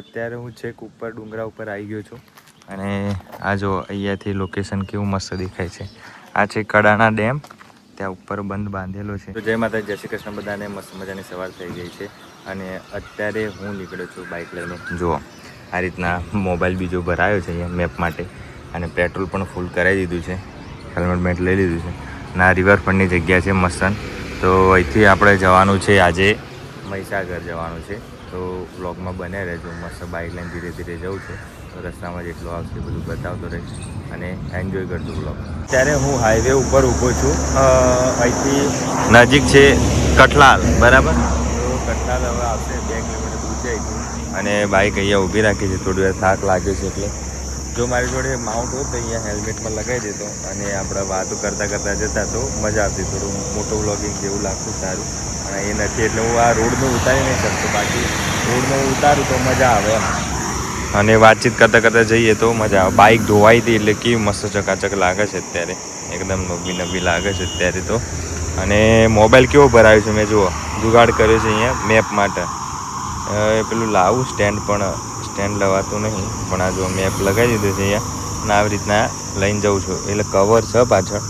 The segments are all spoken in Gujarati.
અત્યારે હું છેક ઉપર ડુંગરા ઉપર આવી ગયો છું અને આ જો અહીંયાથી લોકેશન કેવું મસ્ત દેખાય છે. આ છે કડાણા ડેમ, ત્યાં ઉપર બંધ બાંધેલો છે. તો જય માતા, જય શ્રી કૃષ્ણ. બધાને મસ્ત મજાની સવાર થઈ ગઈ છે અને અત્યારે હું નીકળ્યો છું બાઇક લઈને. જુઓ આ રીતના મોબાઈલ બીજો ભરાયો છે અહીંયા મેપ માટે અને પેટ્રોલ પણ ફૂલ કરાવી દીધું છે. હેલ્મેટ બેલ્ટ લઈ લીધું છે અને આ રિવરફ્રન્ટની જગ્યા છે મસ્તન. તો અહીંથી આપણે જવાનું છે આજે મહીસાગર જવાનું છે. તો વ્લોગમાં બને રહેજો. મસ્ત બાઇક લઈને ધીરે ધીરે જઉં છું તો રસ્તામાં જેટલું આવશે બધું બતાવતો રહીશ અને એન્જોય કરજો વ્લોગ. ત્યારે હું હાઈવે ઉપર ઊભો છું. અહીંથી નજીક છે કઠલાલ, બરાબર. તો કઠલાલ હવે આવશે 2 કિલોમીટર દૂર છે અહીંથી અને બાઇક અહીંયા ઊભી રાખી છે. થોડી વાર થાક લાગ્યો છે એટલે જો મારી જોડે માઉન્ટ હોત તો અહીંયા હેલ્મેટમાં લગાવી દેતો અને આપણે વાતો કરતાં કરતાં જતા તો મજા આવતી. થોડું મોટો વ્લોગિંગ જેવું લાગતું સારું, પણ એ નથી એટલે હું આ રોડનું ઉતારી નહીં શકતો. બાકી રોડનું ઉતારું તો મજા આવે એમ અને વાતચીત કરતાં કરતાં જઈએ તો મજા આવે. બાઇક ધોવાઈ હતી એટલે કેવી મસ્ત ચકાચક લાગે છે અત્યારે, એકદમ નવી નવી લાગે છે અત્યારે તો. અને મોબાઈલ કેવો ભરાયો છે મેં જુઓ, જુગાડ કર્યો છે અહીંયા મેપ માટે. પેલું લાવું સ્ટેન્ડ, પણ સ્ટેન્ડ લવાતું નહીં, પણ આ જો મેપ લગાવી દીધું છે અહીંયા અને આવી રીતના લઈને જાઉં છું. એટલે કવર છે પાછળ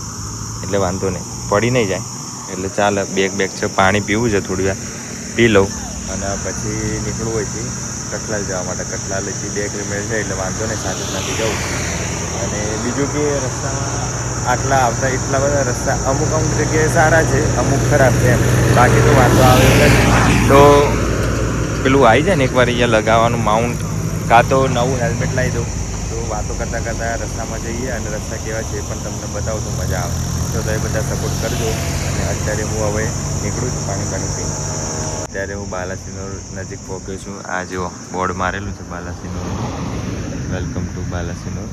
એટલે વાંધો નહીં, પડી નહીં જાય એટલે ચાલે. બેગ છે, પાણી પીવું છે, થોડી વાર પી લઉં અને પછી નીકળવું હોયથી કઠલાલ જવા માટે. કઠલાલથી 2 કિલોમીટર છે એટલે વાંધો નહીં, સાથે નથી જવું. અને બીજું કે રસ્તામાં આટલા આવતા એટલા બધા રસ્તા અમુક જગ્યાએ સારા છે, અમુક ખરાબ છે એમ. બાકી તો વાંધો આવે નથી. તો પેલું આવી જાય ને એકવાર અહીંયા લગાવવાનું માઉન્ટ, કાં તો નવું હેલ્મેટ લાવી દઉં તો વાતો કરતાં કરતાં રસ્તામાં જઈએ અને રસ્તા કેવા છે એ પણ તમને બતાવું તો મજા આવે. તો તમે બધા સપોર્ટ કરજો. અને અત્યારે હું હવે નીકળું છું પાણી પી. અત્યારે હું બાલાસિનોર નજીક પહોંચ્યો છું. આ જો બોર્ડ મારેલું છે બાલાસિનોર, વેલકમ ટુ બાલાસિનોર.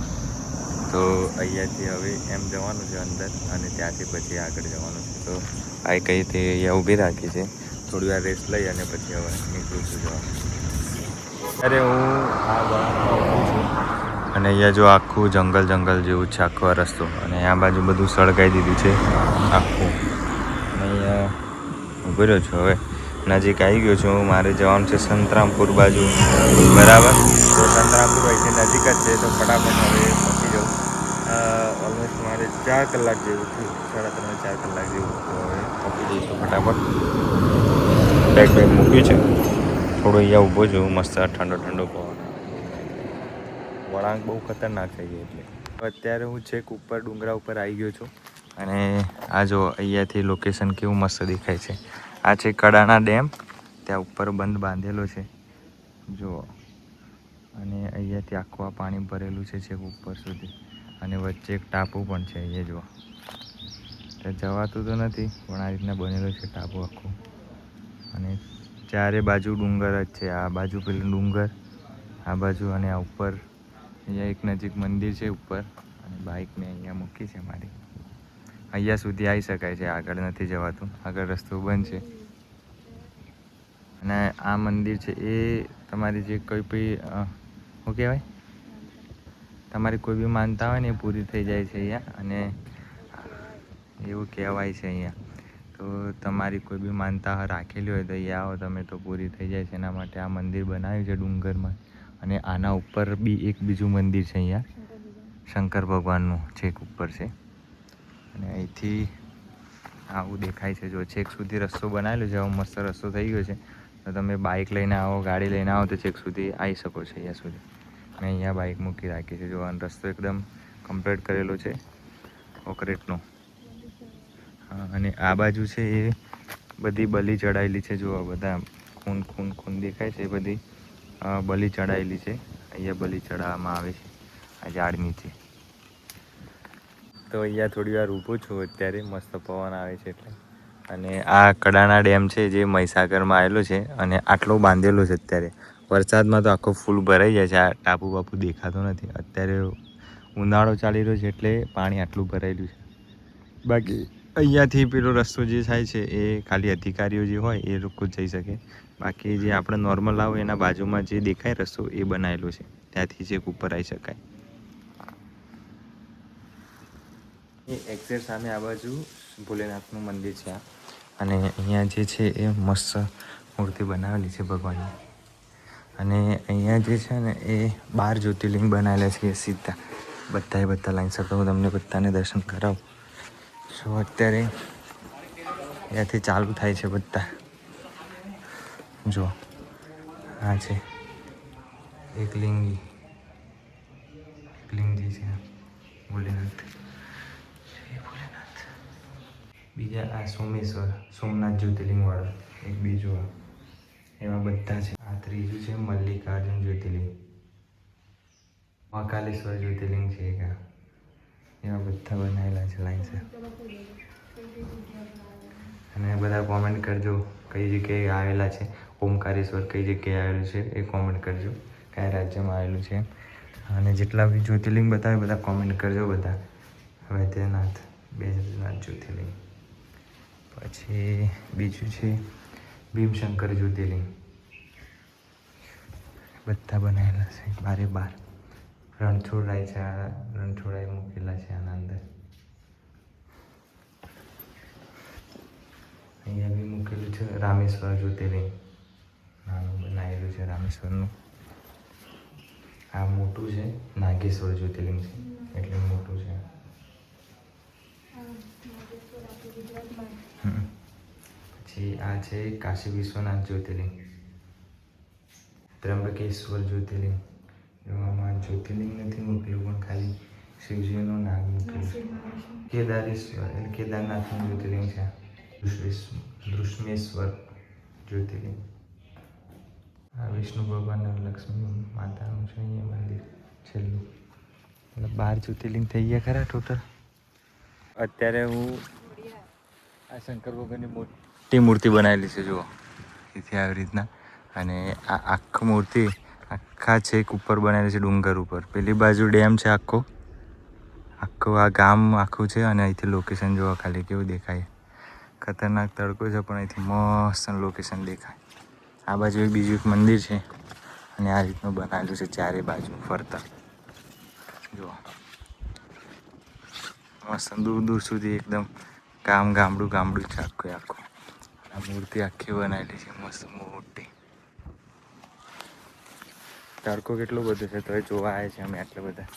તો અહીંયાથી હવે એમ જવાનું છે અંદર અને ત્યાંથી પછી આગળ જવાનું છે. તો આ કઈ તે અહીંયા ઊભી રાખી છે, થોડી વાર રેસ્ટ લઈ અને પછી હવે નીકળું છું જવાનું. ત્યારે હું આ વળાંકમાં ઊભું છું અને અહીંયા જો આખું જંગલ જેવું છે આખો આ રસ્તો અને આ બાજુ બધું સળગાઈ દીધું છે આખું. અને અહીંયા ઊભો રહ્યો છું. હવે નજીક આવી ગયો છું. મારે જવાનું છે સંતરામપુર બાજુ, બરાબર. તો સંતરામપુર અહીંથી નજીક જ છે તો ફટાફટ હવે પહોંચી જાઉં. ઓલમોસ્ટ મારે 4 કલાક જેવું થયું, 3.5-4 કલાક જેવું. તો હવે પહોંચી જઈશું ફટાફટ. બેગ મૂક્યું છે, થોડું અહીંયા ઊભો છું. મસ્ત ઠંડો પવન. વળાંક બહુ ખતરનાક થઈ ગઈ એટલે અત્યારે હું છેક ઉપર ડુંગરા ઉપર આવી ગયો છું અને આ જો અહીંયાથી લોકેશન કેવું મસ્ત દેખાય છે. આ છે કડાણા ડેમ, ત્યાં ઉપર બંધ બાંધેલો છે જુઓ. અને અહીંયાથી આખું આ પાણી ભરેલું છે છેક ઉપર સુધી અને વચ્ચે એક ટાપુ પણ છે. અહીંયા જુઓ, ત્યાં જવાતું તો નથી પણ આ રીતના બનેલું છે ટાપુ આખું. અને ચારે બાજુ ડુંગર જ છે. આ બાજુ પેલું ડુંગર, આ બાજુ અને આ ઉપર અહીંયા એક નજીક મંદિર છે ઉપર. અને બાઇક મેં અહીંયા મૂકી છે મારી. અહીંયા સુધી આવી શકાય છે, આગળ નથી જવાતું, આગળ રસ્તો બંધ છે. અને આ મંદિર છે એ તમારી જે કોઈ બી શું કહેવાય, તમારી કોઈ બી માનતા હોય ને એ પૂરી થઈ જાય છે અહીંયા. અને એવું કહેવાય છે અહીંયા. તો તમારી કોઈ બી માનતા રાખેલી હોય તો અહીંયા આવો તમે તો પૂરી થઈ જાય છે. એના માટે આ મંદિર બનાવ્યું છે ડુંગરમાં. અને આના ઉપર બી એક બીજું મંદિર છે અહીંયા, શંકર ભગવાનનું છેક ઉપર છે. અને અહીંથી આવું દેખાય છે જો, છેક સુધી રસ્તો બનાવેલો છે. આવો મસ્ત રસ્તો થઈ ગયો છે. તો તમે બાઇક લઈને આવો, ગાડી લઈને આવો તો છેક સુધી આવી શકો છો અહીંયા સુધી. મેં અહીંયા બાઇક મૂકી રાખી છે જો. રસ્તો એકદમ કમ્પ્લીટ કરેલો છે કોન્ક્રીટનો. અને આ બાજુ છે એ બધી બલી ચડાયેલી છે જુઓ. બધા ખૂન દેખાય છે, એ બધી બલી ચડાયેલી છે. અહીંયા બલી ચડાવવામાં આવે છે આ ઝાડ નીચે. તો અહીંયા થોડી વાર ઊભું છું અત્યારે, મસ્ત પવન આવે છે એટલે. અને આ કડાણા ડેમ છે જે મહીસાગરમાં આવેલો છે અને આટલો બાંધેલો છે અત્યારે. વરસાદમાં તો આખો ફૂલ ભરાઈ જાય છે. આ ટાપુ બાપુ દેખાતો નથી. અત્યારે ઉનાળો ચાલી રહ્યો છે એટલે પાણી આટલું ભરાયેલું છે. બાકી અહીંયાથી પેલો રસ્તો જે થાય છે એ ખાલી અધિકારીઓ જે હોય એ લોકો જઈ શકે. બાકી જે આપણે નોર્મલ આવો એના બાજુમાં જે દેખાય રસ્તો એ બનાવેલો છે, ત્યાંથી છેક ઉપર આવી શકાય. એક્ઝેક્ટ સામે આ બાજુ ભોલેનાથનું મંદિર છે અને અહીંયા જે છે એ મસ્ત મૂર્તિ બનાવેલી છે ભગવાનની. અને અહીંયા જે છે ને એ 12 જ્યોતિર્લિંગ બનાવેલા છે સીધા બધા લાઈનસર. તો હું તમને બધાને દર્શન કરાવું. સો અત્યારે ત્યાંથી ચાલુ થાય છે બધા. જો આ છે એક લિંગજી છે ભોલેનાથ. બીજા આ સોમનાથ જ્યોતિર્લિંગ વાળો એક બીજો એવા બધા છે. આ ત્રીજું છે મલ્લિકાર્જુન જ્યોતિર્લિંગ. મહાકાલેશ્વર જ્યોતિર્લિંગ છે એક. એવા બધા બનાવેલા છે લાઈનસર. અને બધા કોમેન્ટ કરજો કઈ જગ્યાએ આવેલા છે. ઓમકારેશ્વર કઈ જગ્યાએ આવેલું છે એ કોમેન્ટ કરજો. કયા રાજ્યમાં આવેલું છે. અને જેટલા બી જ્યોતિર્લિંગ બતાવે બધા કોમેન્ટ કરજો બધા. વૈદ્યનાથ જ્યોતિર્લિંગ. પછી બીજું છે ભીમશંકર જ્યોતિર્લિંગ. બધા બનાવેલા છે 12 રણછોડરાય છે. રણછોડરાય મૂકેલા છે આના અંદર. અહીંયા બી મૂકેલું છે રામેશ્વર જ્યોતિર્લિંગ. નાનું બનાવેલું છે રામેશ્વરનું. આ મોટું છે નાગેશ્વર જ્યોતિર્લિંગ છે એટલે મોટું છે. પછી આ છે કાશી વિશ્વનાથ જ્યોતિર્લિંગ. ત્રંબકેશ્વર જ્યોતિર્લિંગ. આમાં જ્યોતિર્લિંગ નથી મૂકેલું પણ ખાલી શિવજીનું નામ મૂકેલું. કેદારેશ્વર એટલે કેદારનાથનું જ્યોતિર્લિંગ છે. દૃશ્મેશ્વર જ્યોતિર્લિંગ. આ વિષ્ણુ ભગવાન અને લક્ષ્મી માતાનું છે અહીંયા મંદિર છેલ્લું. એટલે 12 જ્યોતિર્લિંગ થઈ ગયા ખરા ટોટલ. અત્યારે હું આ શંકર ભગવાનની મોટી મૂર્તિ બનાવેલી છે જુઓ એથી આવી રીતના. અને આ આખી મૂર્તિ આખા છેક ઉપર બનાવેલી છે ડુંગર ઉપર. પેલી બાજુ ડેમ છે આખું આ ગામ આખું છે. અને અહીંથી લોકેશન જોવા ખાલી કેવું દેખાય. ખતરનાક તડકો છે પણ અહીંથી મસ્ત લોકેશન દેખાય. આ બાજુ બીજું એક મંદિર છે અને આ રીતનું બનાવેલું છે ચારે બાજુ ફરતા. જુઓ મસ્ત દૂર સુધી એકદમ ગામડું છે આખું. આ મૂર્તિ આખી બનાવેલી છે મસ્ત મોટી. તડકો કેટલો બધો છે તો એ જોવા આવે છે અમે આટલા બધા.